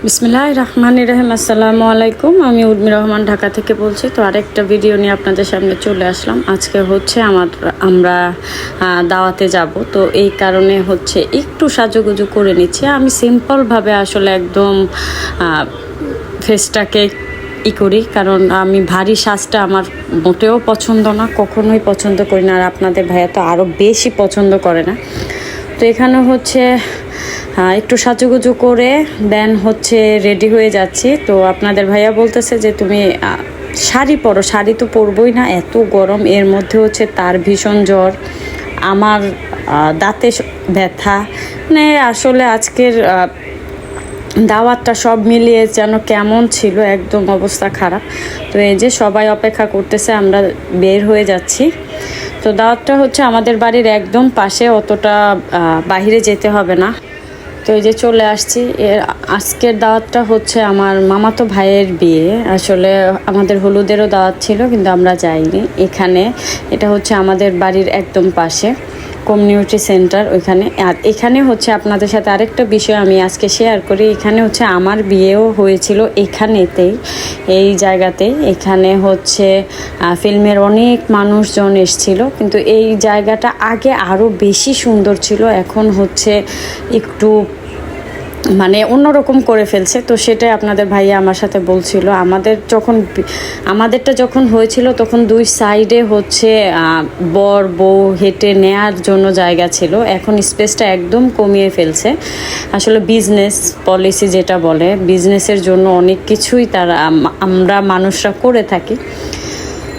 বিসমিল্লাহির রহমানির রহিম। আসসালামু আলাইকুম। আমি উর্মি রহমান ঢাকা থেকে বলছি। তো আরেকটা ভিডিও নিয়ে আপনাদের সামনে চলে আসলাম। আজকে হচ্ছে আমরা দাওয়াতে যাব, তো এই কারণে হচ্ছে একটু সাজুগুজু করে নিচ্ছি। আমি সিম্পলভাবে আসলে একদম ফেসটাকে করি, কারণ আমি ভারী সাজটা আমার মোটেও পছন্দ না, কখনোই পছন্দ করি না। আর আপনাদের ভাইয়া তো আরও বেশি পছন্দ করে না। তো এখানে হচ্ছে একটু সাজুগুজু করে দেন হচ্ছে রেডি হয়ে যাচ্ছি। তো আপনাদের ভাইয়া বলতেছে যে তুমি শাড়ি পরো। শাড়ি তো পরবই না, এত গরম। এর মধ্যে হচ্ছে তার ভীষণ জ্বর, আমার দাঁতে ব্যথা, মানে আসলে আজকের দাওয়াতটা সব মিলিয়ে যেন কেমন ছিল, একদম অবস্থা খারাপ। তো এই যে সবাই অপেক্ষা করতেছে, আমরা বের হয়ে যাচ্ছি। তো দাওয়াতটা হচ্ছে আমাদের বাড়ির একদম পাশে, অতটা বাইরে যেতে হবে না। তো এই যে চলে আসছি। আজকের দাওয়াতটা হচ্ছে আমার মামাতো ভাইয়ের বিয়ে। আসলে আমাদের হলুদেরও দাওয়াত ছিল, কিন্তু আমরা যাইনি। এটা হচ্ছে আমাদের বাড়ির একদম পাশে কমিউনিটি সেন্টার, ওইখানে। আর এখানে হচ্ছে আপনাদের সাথে আরেকটা বিষয় আমি আজকে শেয়ার করি। এখানে হচ্ছে আমার বিয়েও হয়েছিল এখানেতেই, এই জায়গাতেই। এখানে হচ্ছে ফিল্মের অনেক মানুষজন এসেছিল, কিন্তু এই জায়গাটা আগে আরও বেশি সুন্দর ছিল। এখন হচ্ছে একটু মানে অন্যরকম করে ফেলছে। তো সেটাই আপনাদের ভাইয়া আমার সাথে বলছিল। আমাদেরটা যখন হয়েছিল তখন দুই সাইডে হচ্ছে বর বউ হেঁটে নেয়ার জন্য জায়গা ছিল, এখন স্পেসটা একদম কমিয়ে ফেলছে। আসলে বিজনেস পলিসি যেটা বলে, বিজনেসের জন্য অনেক কিছুই আমরা মানুষরা করে থাকি।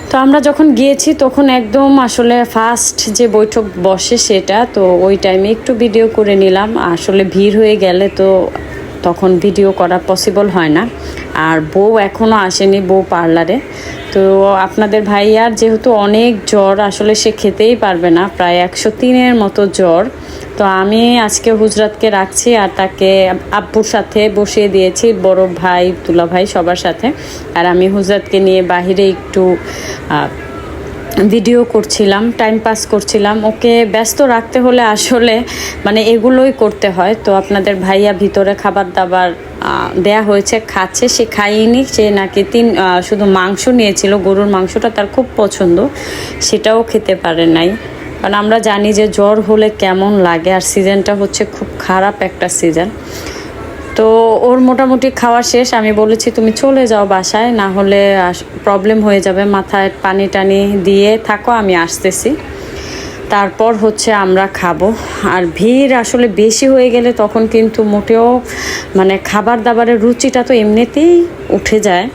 তো আমরা যখন গিয়েছি তখন একদম আসলে ফার্স্ট যে বৈঠক বসে সেটা, তো ওই টাইমে একটু ভিডিও করে নিলাম। আসলে ভিড় হয়ে গেলে তো তখন ভিডিও করা পসিবল হয় না। আর বউ এখনও আসেনি, বউ পার্লারে। তো আপনাদের ভাইয়ার যেহেতু অনেক জ্বর, আসলে সে খেতেই পারবে না, প্রায় 103-এর মতো জ্বর। তো আমি আজকে হুজরাতকে রাখছি, আর তাকে আব্বুর সাথে বসিয়ে দিয়েছি, বড় ভাই তুলা ভাই সবার সাথে। আর আমি হুজরাতকে নিয়ে বাহিরে একটু ভিডিও করছিলাম, টাইম পাস করছিলাম। ওকে ব্যস্ত রাখতে হলে আসলে মানে এগুলোই করতে হয়। তো আপনাদের ভাইয়া ভিতরে খাবার দাবার দেয়া হয়েছে, খাচ্ছে। সে খাইনি, সে নাকি শুধু মাংস নিয়েছিল, গরুর মাংসটা তার খুব পছন্দ, সেটাও খেতে পারে নাই। কারণ আমরা জানি যে জ্বর হলে কেমন লাগে, আর সিজনটা হচ্ছে খুব খারাপ একটা সিজন। তো ওর মোটামুটি খাওয়া শেষ। আমি বলেছি তুমি চলে যাও বাসায়, না হলে প্রবলেম হয়ে যাবে, মাথায় পানি টানি দিয়ে থাকো, আমি আসতেছি। তারপর হচ্ছে আমরা খাবো। আর ভিড় আসলে বেশি হয়ে গেলে তখন কিন্তু মোটেও মানে খাবার দাবারের রুচিটা তো এমনিতেই উঠে যায়।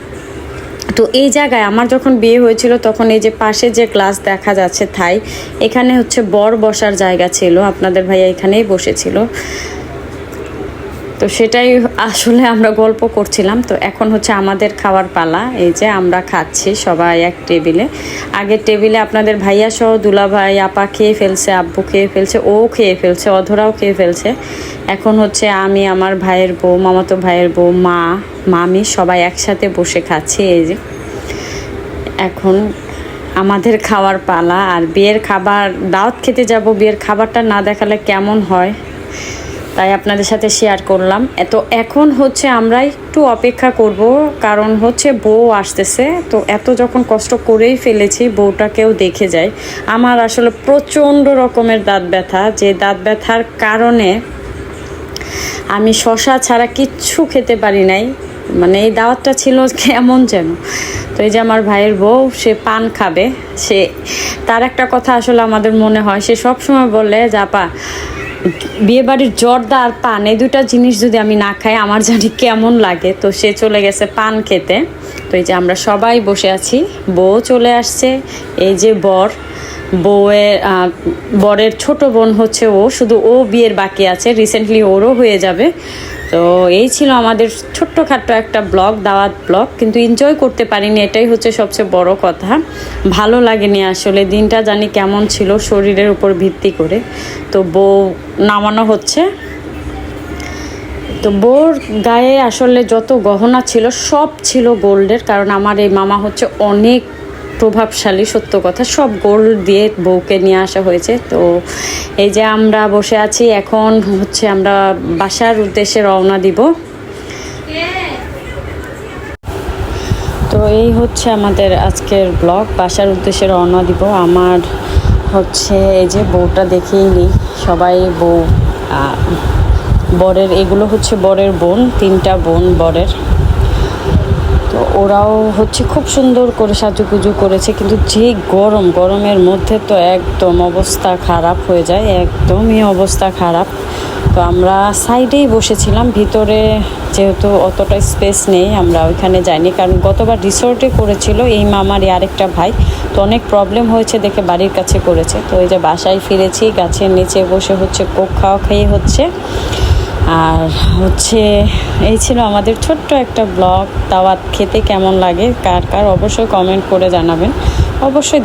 তো এই জায়গায় আমার যখন বিয়ে হয়েছিল তখন এই যে পাশে যে গ্লাস দেখা যাচ্ছে থাই, এখানে হচ্ছে বর বসার জায়গা ছিল, আপনাদের ভাইয়া এখানেই বসেছিল। তো সেটাই আসলে আমরা গল্প করছিলাম। তো এখন হচ্ছে আমাদের খাওয়ার পালা। এই যে আমরা খাচ্ছি সবাই এক টেবিলে। আগের টেবিলে আপনাদের ভাইয়া সহ দুলা ভাই আপা খেয়ে ফেলছে, আব্বু খেয়ে ফেলছে, ও খেয়ে ফেলছে, অধরাও খেয়ে ফেলছে। এখন হচ্ছে আমি, আমার ভাইয়ের বউ, মামাতো ভাইয়ের বউ, মা, মামি সবাই একসাথে বসে খাচ্ছি। এই যে এখন আমাদের খাওয়ার পালা। আর বিয়ের খাবার, দাওয়াত খেতে যাব, বিয়ের খাবারটা না দেখালে কেমন হয়, তাই আপনাদের সাথে শেয়ার করলাম। এখন হচ্ছে আমরা একটু অপেক্ষা করব, কারণ হচ্ছে বউ আসতেছে। তো এত যখন কষ্ট করেই ফেলেছি, বউটাকেও দেখে যাই। আমার আসলে প্রচণ্ড রকমের দাঁত ব্যথা, যে দাঁত ব্যথার কারণে আমি শশা ছাড়া কিচ্ছু খেতে পারি নাই। মানে এই দাওয়াতটা ছিল কেমন যেন। তো এই যে আমার ভাইয়ের বউ, সে পান খাবে। তার একটা কথা আসলে আমাদের মনে হয়, সে সবসময় বলে যে আপা, বিয়েবাড়ির জর্দা আর পান, এই দুটা জিনিস যদি আমি না খাই আমার জানি কেমন লাগে। তো সে চলে গেছে পান খেতে। তো এই যে আমরা সবাই বসে আছি, বউ চলে আসছে। এই যে বরের ছোট বোন হচ্ছে ও, শুধু ও বিয়ের বাকি আছে, রিসেন্টলি ওরও হয়ে যাবে। তো এই ছিল আমাদের ছোট্টখাট্ট একটা ব্লগ, দাওয়াত ব্লগ, কিন্তু এনজয় করতে পারিনি, এটাই হচ্ছে সবচেয়ে বড় কথা। ভালো লাগেনি আসলে, দিনটা জানি কেমন ছিল, শরীরের উপর ভিত্তি করে। তো বউ নামানো হচ্ছে। তো বউর গায়ে আসলে যত গহনা ছিল সব ছিল গোল্ডের, কারণ আমার এই মামা হচ্ছে অনেক প্রভাবশালী, সত্য কথা। সব গোল্ড দিয়ে বউকে নিয়ে আসা হয়েছে। তো এই যে আমরা বসে আছি, এখন হচ্ছে আমরা বাসার উদ্দেশ্যে রওনা দিব। তো এই হচ্ছে আমাদের আজকের ব্লগ। বাসার উদ্দেশ্যে রওনা দিব। আমার হচ্ছে এই যে বউটা দেখেই নিই, সবাই বউ। বরের এগুলো হচ্ছে বরের বোন, 3টা বোন বরের। তো ওরাও হচ্ছে খুব সুন্দর করে সাজুগুজু করেছে, কিন্তু যে গরমের মধ্যে তো একদম অবস্থা খারাপ হয়ে যায়, একদমই অবস্থা খারাপ। তো আমরা সাইডেই বসেছিলাম, ভিতরে যেহেতু অতটা স্পেস নেই আমরা ওইখানে যাইনি, কারণ গতবার রিসোর্টে করেছিল এই মামারই আরেকটা ভাই। তো অনেক প্রবলেম হয়েছে দেখে বাড়ির কাছে করেছে। তো এই যে বাসায় ফিরেছি, গাছের নিচে বসে হচ্ছে কোক খাওয়া হচ্ছে। আর হচ্ছে এই ছিল আমাদের ছোট্ট একটা ব্লগ। দাওয়াত খেতে কেমন লাগে কার কার অবশ্যই কমেন্ট করে জানাবেন। অবশ্যই